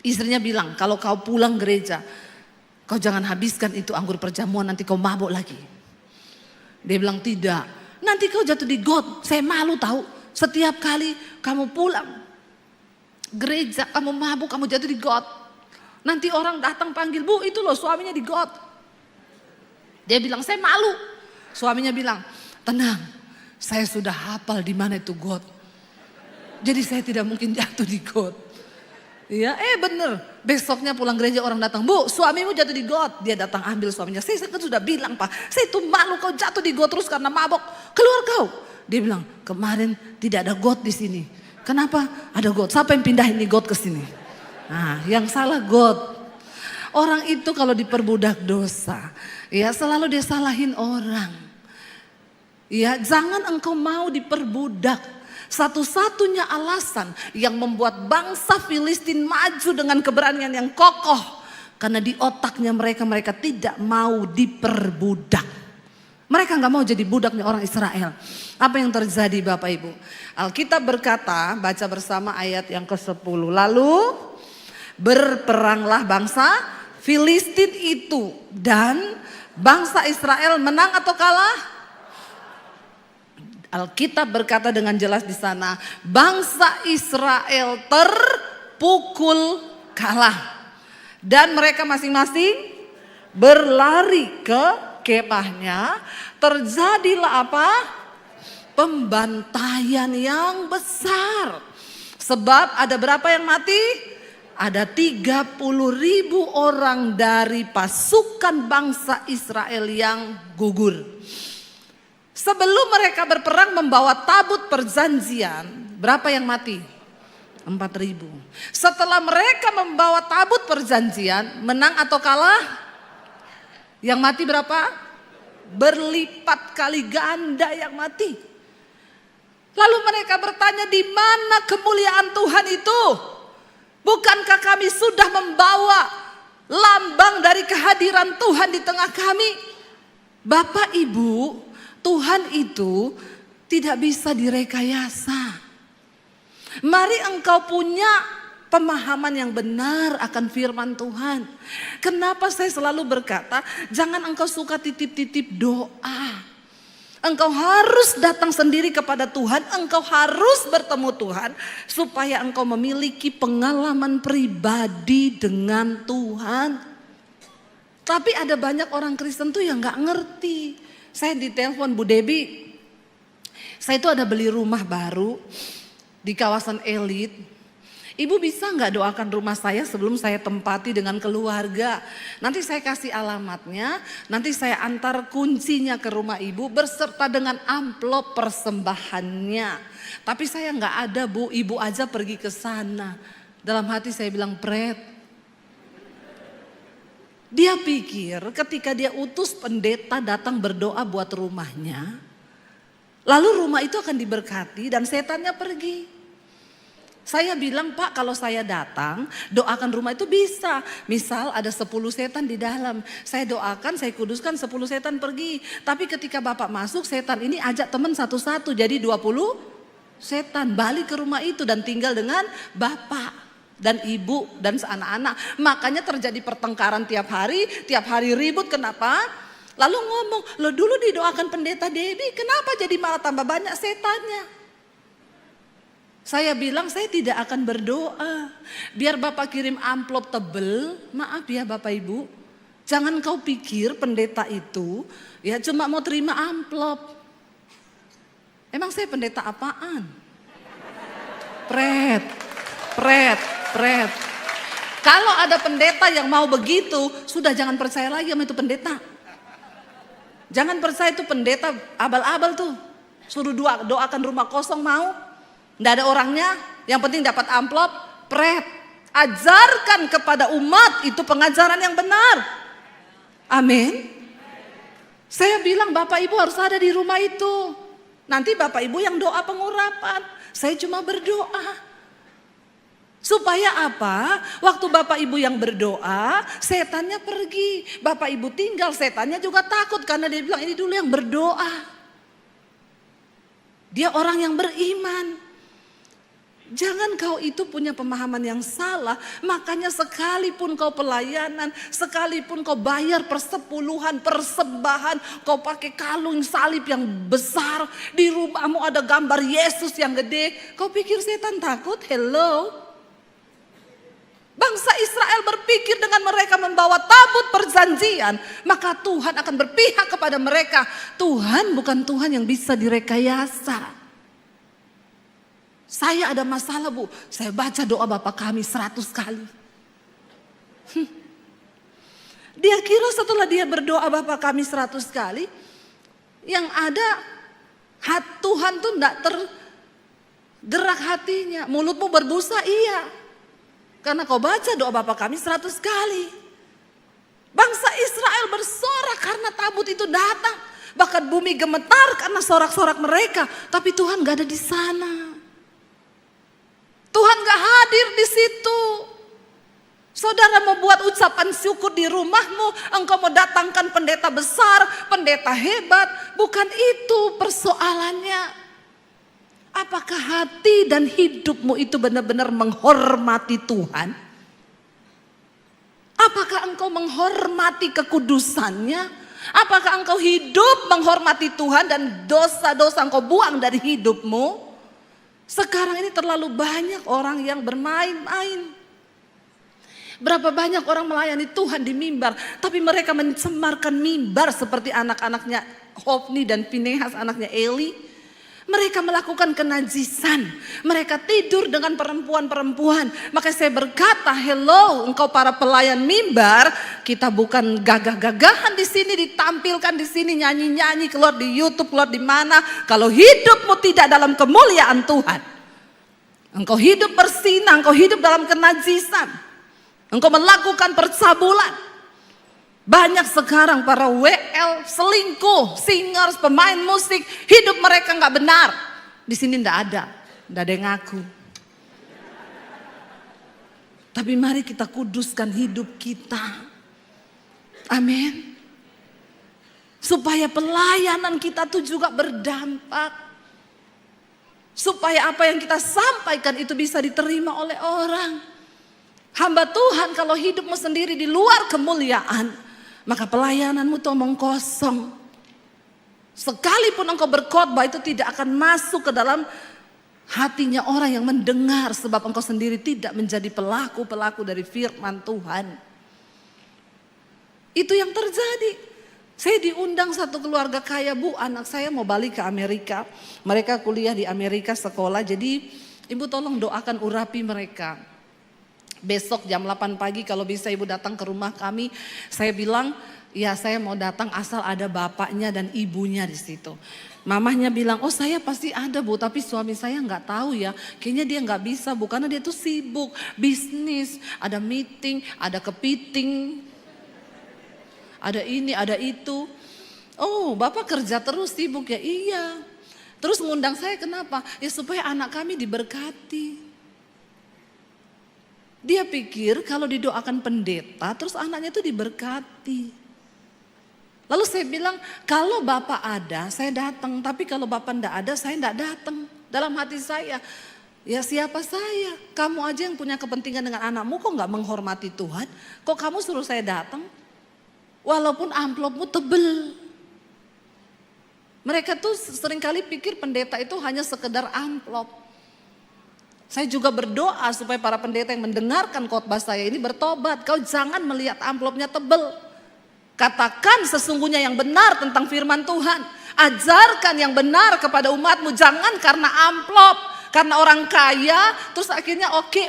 Istrinya bilang, kalau kau pulang gereja, kau jangan habiskan itu anggur perjamuan, nanti kau mabuk lagi. Dia bilang tidak, nanti kau jatuh di got. Saya malu tahu, setiap kali kamu pulang gereja, kamu mabuk, kamu jatuh di got. Nanti orang datang panggil, bu itu loh suaminya di got. Dia bilang, saya malu. Suaminya bilang, tenang, saya sudah hafal di mana itu got. Jadi saya tidak mungkin jatuh di got. Iya, bener. Besoknya pulang gereja orang datang, bu suamimu jatuh di got. Dia datang ambil suaminya. Saya kan sudah bilang pak, saya itu malu kau jatuh di got terus karena mabok. Keluar kau. Dia bilang, kemarin tidak ada got di sini. Kenapa? Ada got. Siapa yang pindahin nih got ke sini? Nah, yang salah got. Orang itu kalau diperbudak dosa, ya selalu dia salahin orang. Ya, jangan engkau mau diperbudak. Satu-satunya alasan yang membuat bangsa Filistin maju dengan keberanian yang kokoh, karena di otaknya mereka tidak mau diperbudak. Mereka nggak mau jadi budaknya orang Israel. Apa yang terjadi Bapak Ibu? Alkitab berkata, baca bersama ayat yang ke-10. Lalu berperanglah bangsa Filistin itu dan bangsa Israel menang atau kalah? Alkitab berkata dengan jelas di sana, bangsa Israel terpukul kalah. Dan mereka masing-masing berlari ke kemahnya. Terjadilah apa? Pembantaian yang besar. Sebab ada berapa yang mati? Ada 30.000 orang dari pasukan bangsa Israel yang gugur. Sebelum mereka berperang membawa tabut perjanjian, berapa yang mati? 4.000. Setelah mereka membawa tabut perjanjian, menang atau kalah? Yang mati berapa? Berlipat kali ganda yang mati. Lalu mereka bertanya, di mana kemuliaan Tuhan itu? Bukankah kami sudah membawa lambang dari kehadiran Tuhan di tengah kami? Bapak Ibu, Tuhan itu tidak bisa direkayasa. Mari engkau punya pemahaman yang benar akan firman Tuhan. Kenapa saya selalu berkata, jangan engkau suka titip-titip doa. Engkau harus datang sendiri kepada Tuhan, engkau harus bertemu Tuhan supaya engkau memiliki pengalaman pribadi dengan Tuhan. Tapi ada banyak orang Kristen tuh yang gak ngerti. Saya ditelepon Bu Debi, saya itu ada beli rumah baru di kawasan elit. Ibu bisa nggak doakan rumah saya sebelum saya tempati dengan keluarga? Nanti saya kasih alamatnya, nanti saya antar kuncinya ke rumah ibu berserta dengan amplop persembahannya. Tapi saya nggak ada Bu, ibu aja pergi ke sana. Dalam hati saya bilang, Pret. Dia pikir ketika dia utus pendeta datang berdoa buat rumahnya, lalu rumah itu akan diberkati dan setannya pergi. Saya bilang, Pak, kalau saya datang doakan rumah itu bisa. Misal ada 10 setan di dalam, saya doakan, saya kuduskan 10 setan pergi. Tapi ketika Bapak masuk, setan ini ajak teman satu-satu, jadi 20 setan balik ke rumah itu dan tinggal dengan Bapak dan ibu dan anak-anak. Makanya terjadi pertengkaran tiap hari ribut. Kenapa? Lalu ngomong, lo dulu didoakan pendeta Debi, kenapa jadi malah tambah banyak setannya? Saya bilang, saya tidak akan berdoa. Biar Bapak kirim amplop tebel, maaf ya Bapak Ibu, jangan kau pikir pendeta itu ya cuma mau terima amplop. Emang saya pendeta apaan? Pret. Kalau ada pendeta yang mau begitu, sudah jangan percaya lagi sama itu pendeta. Jangan percaya itu pendeta abal-abal tuh. Suruh doakan rumah kosong mau. Nggak ada orangnya, yang penting dapat amplop, pret. Ajarkan kepada umat itu pengajaran yang benar. Amin. Saya bilang Bapak Ibu harus ada di rumah itu. Nanti Bapak Ibu yang doa pengurapan. Saya cuma berdoa. Supaya apa? Waktu Bapak Ibu yang berdoa, setannya pergi. Bapak Ibu tinggal, setannya juga takut karena dia bilang ini dulu yang berdoa. Dia orang yang beriman. Jangan kau itu punya pemahaman yang salah. Makanya sekalipun kau pelayanan, sekalipun kau bayar persepuluhan, persembahan, kau pakai kalung salib yang besar, di rumahmu ada gambar Yesus yang gede, kau pikir setan takut? Hello? Bangsa Israel berpikir dengan mereka membawa tabut perjanjian, maka Tuhan akan berpihak kepada mereka. Tuhan bukan Tuhan yang bisa direkayasa. Saya ada masalah Bu, saya baca doa Bapa kami 100 kali. Dia kira setelah dia berdoa Bapa kami 100 kali, yang ada Tuhan tuh enggak tergerak hatinya. Mulutmu berbusa iya, karena kau baca doa Bapa kami 100 kali. Bangsa Israel bersorak karena tabut itu datang. Bahkan bumi gemetar karena sorak-sorak mereka. Tapi Tuhan gak ada di sana. Tuhan gak hadir di situ. Saudara mau buat ucapan syukur di rumahmu, engkau mau datangkan pendeta besar, pendeta hebat. Bukan itu persoalannya. Apakah hati dan hidupmu itu benar-benar menghormati Tuhan? Apakah engkau menghormati kekudusannya? Apakah engkau hidup menghormati Tuhan dan dosa-dosa engkau buang dari hidupmu? Sekarang ini terlalu banyak orang yang bermain-main. Berapa banyak orang melayani Tuhan di mimbar, tapi mereka mencemarkan mimbar seperti anak-anaknya Hofni dan Pinehas, anaknya Eli. Mereka melakukan kenajisan. Mereka tidur dengan perempuan-perempuan. Maka saya berkata, hello, engkau para pelayan mimbar, kita bukan gagah-gagahan di sini, ditampilkan di sini, nyanyi-nyanyi, keluar di YouTube, keluar di mana. Kalau hidupmu tidak dalam kemuliaan Tuhan, engkau hidup bersinah, engkau hidup dalam kenajisan, engkau melakukan percabulan. Banyak sekarang para WL, selingkuh, singers, pemain musik, hidup mereka nggak benar. Di sini nggak ada yang ngaku. Tapi mari kita kuduskan hidup kita. Amin. Supaya pelayanan kita tuh juga berdampak. Supaya apa yang kita sampaikan itu bisa diterima oleh orang. Hamba Tuhan kalau hidupmu sendiri di luar kemuliaan, maka pelayananmu tuh omong kosong. Sekalipun engkau berkhotbah itu tidak akan masuk ke dalam hatinya orang yang mendengar. Sebab engkau sendiri tidak menjadi pelaku-pelaku dari firman Tuhan. Itu yang terjadi. Saya diundang satu keluarga kaya, Bu, anak saya mau balik ke Amerika. Mereka kuliah di Amerika sekolah, jadi Ibu tolong doakan urapi mereka. Besok jam 8 pagi kalau bisa Ibu datang ke rumah kami. Saya bilang, ya saya mau datang asal ada bapaknya dan ibunya di situ. Mamahnya bilang, oh saya pasti ada Bu, tapi suami saya nggak tahu ya. Kayaknya dia nggak bisa Bu, karena dia tuh sibuk, bisnis, ada meeting, ada kepiting, ada ini, ada itu. Oh Bapak kerja terus sibuk ya, iya. Terus ngundang saya kenapa? Ya supaya anak kami diberkati. Dia pikir kalau didoakan pendeta terus anaknya itu diberkati. Lalu saya bilang kalau Bapak ada saya datang, tapi kalau Bapak enggak ada saya enggak datang. Dalam hati saya, ya siapa saya? Kamu aja yang punya kepentingan dengan anakmu kok enggak menghormati Tuhan? Kok kamu suruh saya datang? Walaupun amplopmu tebel. Mereka tuh seringkali pikir pendeta itu hanya sekedar amplop. Saya juga berdoa supaya para pendeta yang mendengarkan khotbah saya ini bertobat. Kau jangan melihat amplopnya tebel. Katakan sesungguhnya yang benar tentang firman Tuhan. Ajarkan yang benar kepada umatmu. Jangan karena amplop, karena orang kaya, terus akhirnya oke.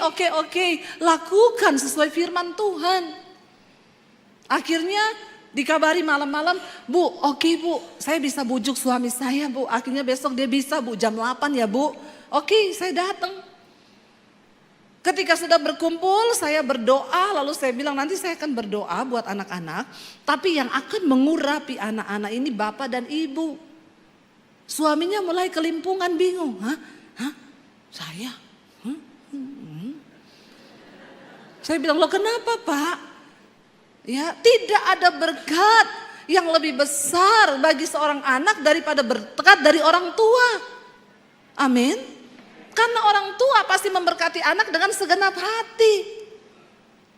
Lakukan sesuai firman Tuhan. Akhirnya dikabari malam-malam, Bu, oke Bu, saya bisa bujuk suami saya Bu. Akhirnya besok dia bisa Bu, jam 8 ya Bu. Oke, saya datang. Ketika sudah berkumpul saya berdoa, lalu saya bilang nanti saya akan berdoa buat anak-anak. Tapi yang akan mengurapi anak-anak ini bapak dan ibu. Suaminya mulai kelimpungan bingung. Hah? Saya? Saya bilang, loh kenapa Pak? Ya, tidak ada berkat yang lebih besar bagi seorang anak daripada berkat dari orang tua. Amin. Karena orang tua pasti memberkati anak dengan segenap hati.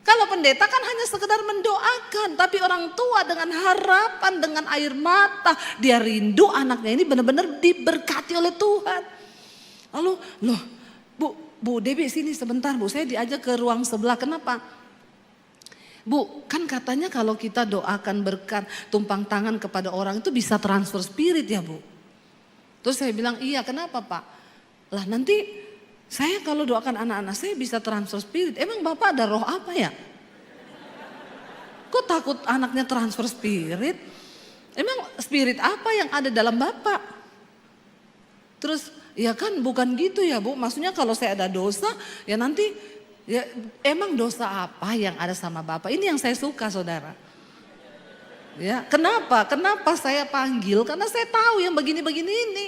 Kalau pendeta kan hanya sekedar mendoakan, tapi orang tua dengan harapan, dengan air mata, dia rindu anaknya ini benar-benar diberkati oleh Tuhan. Lalu, loh, Bu Debbie sini sebentar Bu, saya diajak ke ruang sebelah, kenapa? Bu, kan katanya kalau kita doakan berkat, tumpang tangan kepada orang itu bisa transfer spirit ya Bu. Terus saya bilang, iya kenapa Pak? Lah nanti saya kalau doakan anak-anak saya bisa transfer spirit. Emang Bapak ada roh apa ya? Kok takut anaknya transfer spirit? Emang spirit apa yang ada dalam Bapak? Terus ya kan bukan gitu ya Bu. Maksudnya kalau saya ada dosa ya nanti ya emang dosa apa yang ada sama Bapak? Ini yang saya suka saudara. Ya, kenapa? Kenapa saya panggil? Karena saya tahu yang begini-begini ini.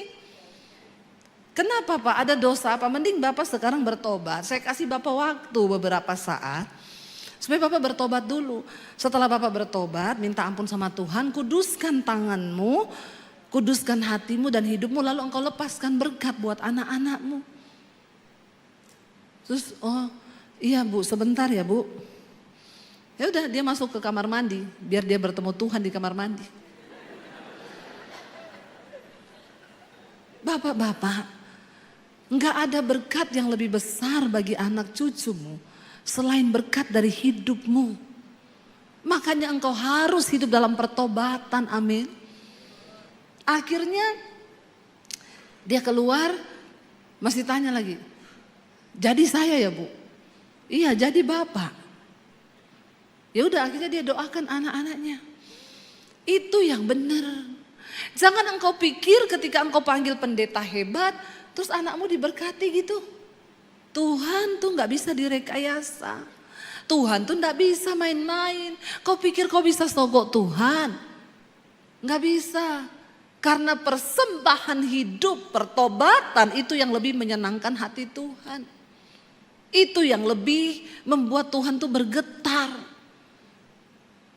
Kenapa Pak? Ada dosa apa? Mending Bapak sekarang bertobat. Saya kasih Bapak waktu beberapa saat supaya Bapak bertobat dulu. Setelah Bapak bertobat, minta ampun sama Tuhan, kuduskan tanganmu, kuduskan hatimu dan hidupmu, lalu engkau lepaskan berkat buat anak-anakmu. Terus, oh iya Bu, sebentar ya Bu. Ya udah, dia masuk ke kamar mandi, biar dia bertemu Tuhan di kamar mandi. Bapak-bapak, enggak ada berkat yang lebih besar bagi anak cucumu selain berkat dari hidupmu. Makanya engkau harus hidup dalam pertobatan, amin. Akhirnya dia keluar, masih tanya lagi, jadi saya ya Bu? Iya jadi Bapak. Ya udah akhirnya dia doakan anak-anaknya. Itu yang benar. Jangan engkau pikir ketika engkau panggil pendeta hebat, terus anakmu diberkati gitu. Tuhan tuh gak bisa direkayasa. Tuhan tuh gak bisa main-main. Kau pikir kau bisa sogok Tuhan? Gak bisa. Karena persembahan hidup, pertobatan itu yang lebih menyenangkan hati Tuhan. Itu yang lebih membuat Tuhan tuh bergetar.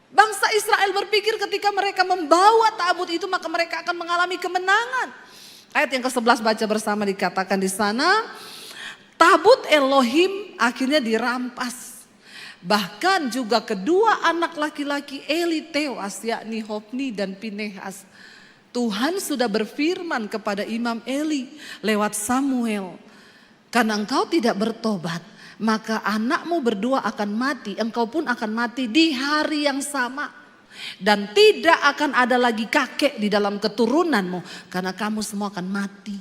Bangsa Israel berpikir ketika mereka membawa tabut itu maka mereka akan mengalami kemenangan. Ayat yang ke-11 baca bersama dikatakan di sana, tabut Elohim akhirnya dirampas. Bahkan juga kedua anak laki-laki Eli tewas, yakni Hofni dan Pinehas. Tuhan sudah berfirman kepada Imam Eli lewat Samuel, karena engkau tidak bertobat, maka anakmu berdua akan mati, engkau pun akan mati di hari yang sama. Dan tidak akan ada lagi kakek di dalam keturunanmu, karena kamu semua akan mati.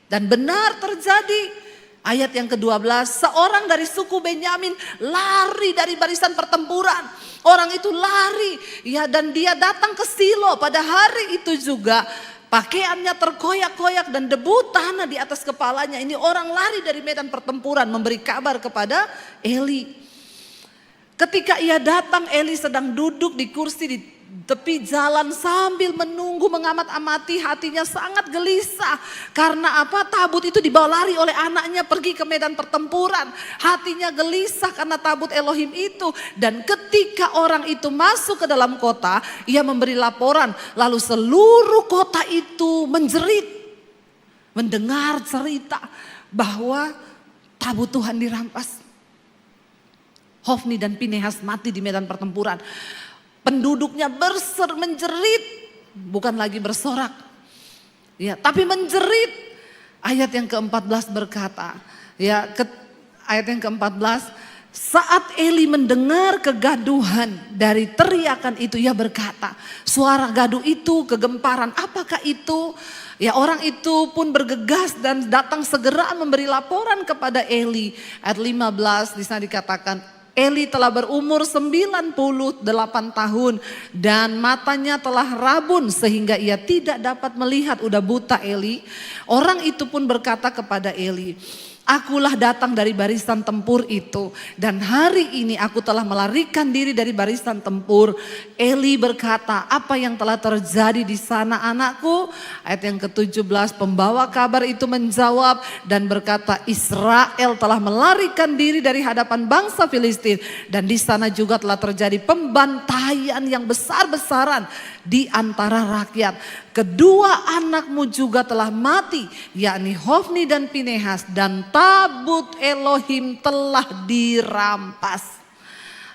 Dan benar terjadi. Ayat yang ke-12, seorang dari suku Benyamin lari dari barisan pertempuran. Orang itu lari, ya, dan dia datang ke Silo pada hari itu juga. Pakaiannya terkoyak-koyak dan debu tanah di atas kepalanya. Ini orang lari dari medan pertempuran memberi kabar kepada Eli. Ketika ia datang, Eli sedang duduk di kursi di tepi jalan sambil menunggu, mengamat-amati, hatinya sangat gelisah. Karena apa? Tabut itu dibawa lari oleh anaknya pergi ke medan pertempuran. Hatinya gelisah karena tabut Elohim itu. Dan ketika orang itu masuk ke dalam kota, ia memberi laporan. Lalu seluruh kota itu menjerit. Mendengar cerita bahwa tabut Tuhan dirampas. Hofni dan Pinehas mati di medan pertempuran. Penduduknya menjerit, bukan lagi bersorak. Ya, tapi menjerit. Ayat yang ke-14 berkata, ya, ayat yang ke-14, saat Eli mendengar kegaduhan dari teriakan itu, ia berkata, suara gaduh itu kegemparan, apakah itu? Ya, orang itu pun bergegas dan datang segera memberi laporan kepada Eli. Ayat 15 di sana dikatakan, Eli telah berumur 98 tahun dan matanya telah rabun sehingga ia tidak dapat melihat, udah buta Eli. Orang itu pun berkata kepada Eli, akulah datang dari barisan tempur itu dan hari ini aku telah melarikan diri dari barisan tempur. Eli berkata, apa yang telah terjadi di sana anakku? Ayat yang ke-17, pembawa kabar itu menjawab dan berkata, Israel telah melarikan diri dari hadapan bangsa Filistin dan di sana juga telah terjadi pembantaian yang besar-besaran di antara rakyat. Kedua anakmu juga telah mati, yakni Hofni dan Pinehas, dan tabut Elohim telah dirampas.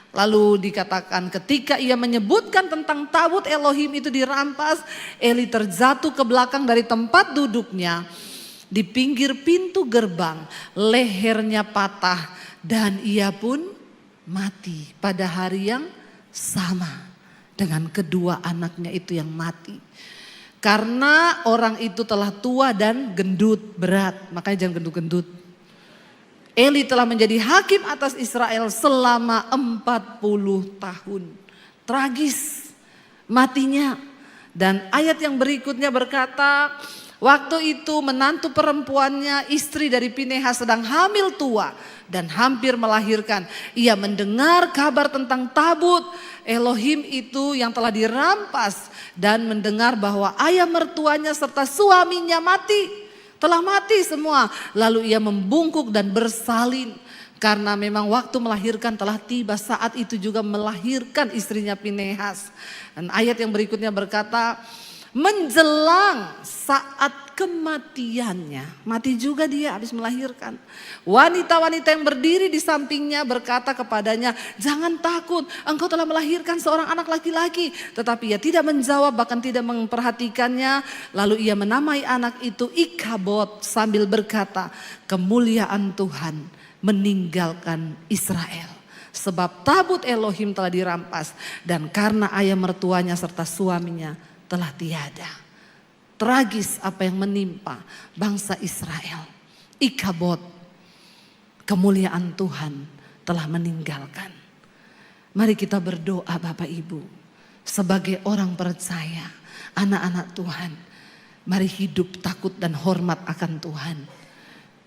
Lalu dikatakan ketika ia menyebutkan tentang tabut Elohim itu dirampas, Eli terjatuh ke belakang dari tempat duduknya di pinggir pintu gerbang, lehernya patah dan ia pun mati pada hari yang sama dengan kedua anaknya itu yang mati. Karena orang itu telah tua dan gendut berat, makanya jangan gendut-gendut. Eli telah menjadi hakim atas Israel selama 40 tahun. Tragis matinya. Dan ayat yang berikutnya berkata, waktu itu menantu perempuannya, istri dari Pinehas, sedang hamil tua dan hampir melahirkan. Ia mendengar kabar tentang tabut Elohim itu yang telah dirampas dan mendengar bahwa ayah mertuanya serta suaminya mati. Telah mati semua. Lalu ia membungkuk dan bersalin. Karena memang waktu melahirkan telah tiba, saat itu juga melahirkan istrinya Pinehas. Dan ayat yang berikutnya berkata, menjelang saat kematiannya, mati juga dia habis melahirkan. Wanita-wanita yang berdiri di sampingnya berkata kepadanya, jangan takut, engkau telah melahirkan seorang anak laki-laki. Tetapi ia tidak menjawab, bahkan tidak memperhatikannya. Lalu ia menamai anak itu Ikabod sambil berkata, kemuliaan Tuhan meninggalkan Israel. Sebab tabut Elohim telah dirampas dan karena ayah mertuanya serta suaminya telah tiada. Tragis apa yang menimpa bangsa Israel. Ikabod, kemuliaan Tuhan telah meninggalkan. Mari kita berdoa Bapak Ibu. Sebagai orang percaya, anak-anak Tuhan. Mari hidup takut dan hormat akan Tuhan.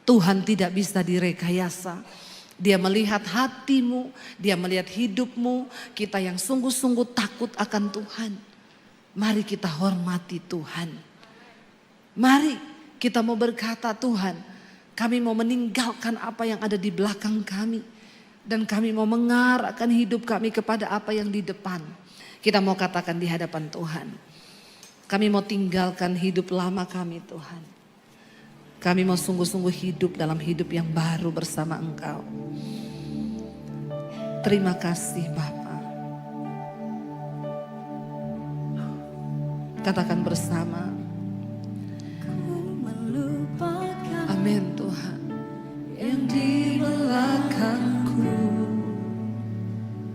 Tuhan tidak bisa direkayasa. Dia melihat hatimu, dia melihat hidupmu. Kita yang sungguh-sungguh takut akan Tuhan. Mari kita hormati Tuhan. Mari kita mau berkata, Tuhan, kami mau meninggalkan apa yang ada di belakang kami. Dan kami mau mengarahkan hidup kami kepada apa yang di depan. Kita mau katakan di hadapan Tuhan. Kami mau tinggalkan hidup lama kami Tuhan. Kami mau sungguh-sungguh hidup dalam hidup yang baru bersama Engkau. Terima kasih Bapa. Katakan bersama. Amin Tuhan. Yang di belakangku,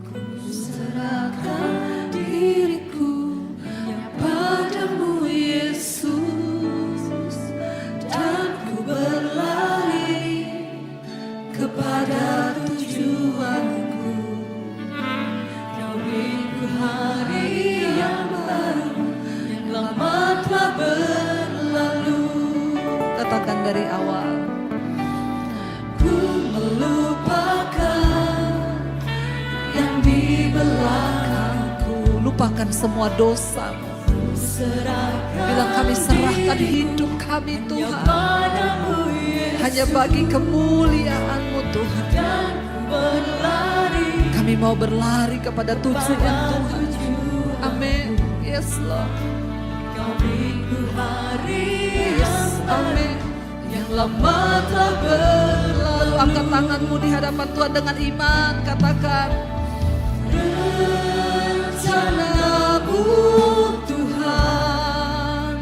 ku serahkan diriku padamu Yesus, dan ku berlari kepada tujuanku. Kau beriku hari yang baru, yang lama telah berlalu. Katakan dari awal. Ku melupakan yang di belakangku. Lupakan semua dosamu. Bilang kami serahkan hidup kami Tuhan. Hanya bagi kemuliaan-Mu Tuhan. Kami mau berlari kepada tujuan Tuhan. Amin. Yes Lord. Yes, amin. Yang lama telah berlalu. Angkat tanganmu di hadapan Tuhan dengan iman. Katakan, rencana-Mu Tuhan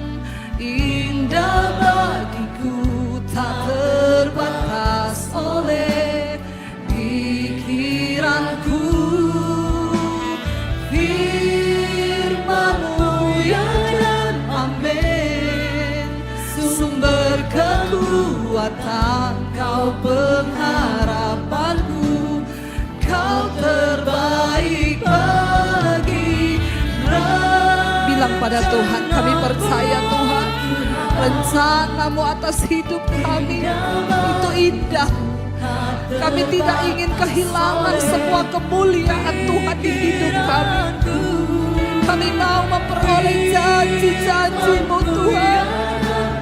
indah bagiku, tak terbatas oleh pikiranku. Firman-Mu ya dan amin, sumber kekuatan, Kau pengharapanku, Kau terbaik bagi. Bilang pada Tuhan, kami percaya Tuhan, rencana-Mu atas hidup kami itu indah. Kami tidak ingin kehilangan semua kemuliaan Tuhan di hidup kami. Kami mau memperoleh janji-janji-Mu Tuhan.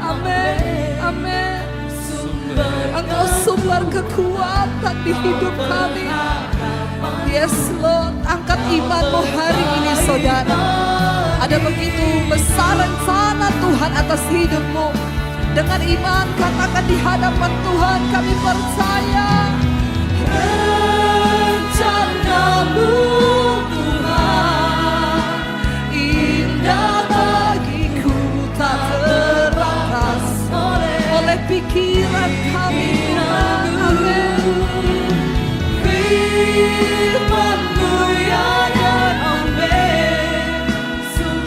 Amin, amin. Engkau sumber kekuatan di hidup kami. Yes Lord, angkat iman-Mu hari ini saudara. Ada begitu besar rencana Tuhan atas hidupmu. Dengan iman katakan di hadapan Tuhan, kami percaya rencana-Mu Tuhan indah bagiku, tak terbatas oleh pikiran kami. Amin. Firman-Mu ya dan amin,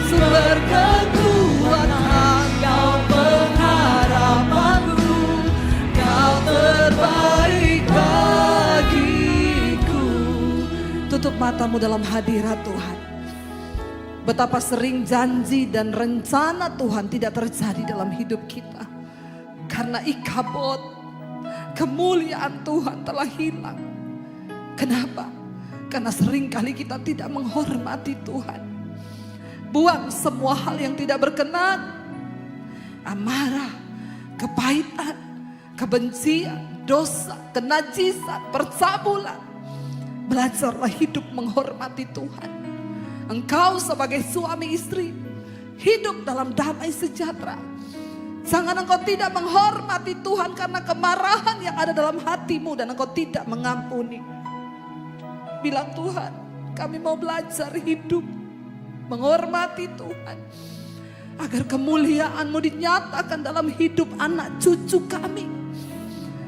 sumber kekuatan, Kau pengharapanku, Kau terbaik bagiku. Tutup matamu dalam hadirat Tuhan. Betapa sering janji dan rencana Tuhan tidak terjadi dalam hidup kita. Karena ikabod, kemuliaan Tuhan telah hilang. Kenapa? Karena seringkali kita tidak menghormati Tuhan. Buang semua hal yang tidak berkenan. Amarah, kepahitan, kebencian, dosa, kenajisan, percabulan. Belajarlah hidup menghormati Tuhan. Engkau sebagai suami istri, hidup dalam damai sejahtera. Jangan engkau tidak menghormati Tuhan karena kemarahan yang ada dalam hatimu dan engkau tidak mengampuni. Bilang, Tuhan, kami mau belajar hidup menghormati Tuhan, agar kemuliaan-Mu dinyatakan dalam hidup anak cucu kami.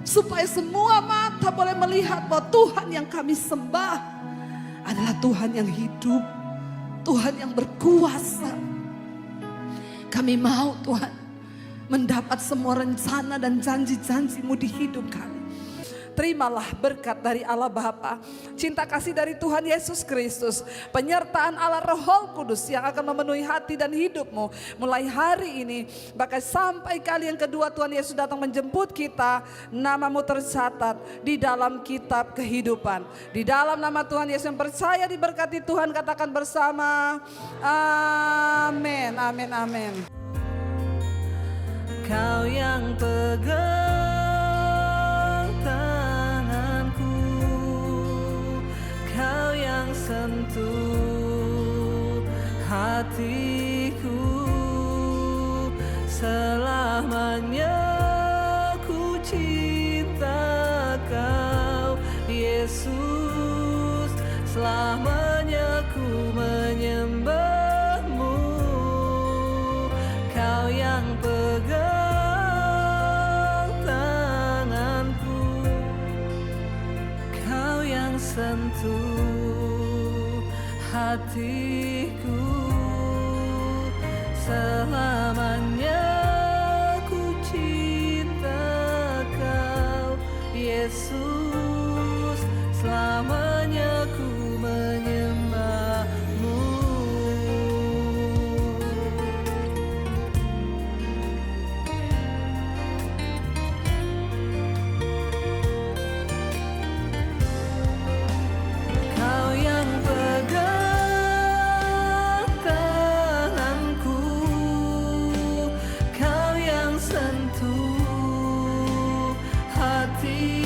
Supaya semua mata boleh melihat bahwa Tuhan yang kami sembah adalah Tuhan yang hidup, Tuhan yang berkuasa. Kami mau Tuhan mendapat semua rencana dan janji-janji-Mu di hidup kami. Terimalah berkat dari Allah Bapa, cinta kasih dari Tuhan Yesus Kristus, penyertaan Allah Roh Kudus yang akan memenuhi hati dan hidupmu mulai hari ini, bahkan sampai kali yang kedua Tuhan Yesus datang menjemput kita. Namamu tercatat di dalam kitab kehidupan. Di dalam nama Tuhan Yesus yang percaya diberkati Tuhan, katakan bersama amin, amin, amin. Kau yang pegang tanganku, Kau yang sentuh hatiku, selamanya ku cinta Kau Yesus, selamanya ku menyembah-Mu. Kau yang pegang sentuh hatiku, selamanya ku cinta Kau Yesus, selamanya ku menyembah-Mu. Sentuh hati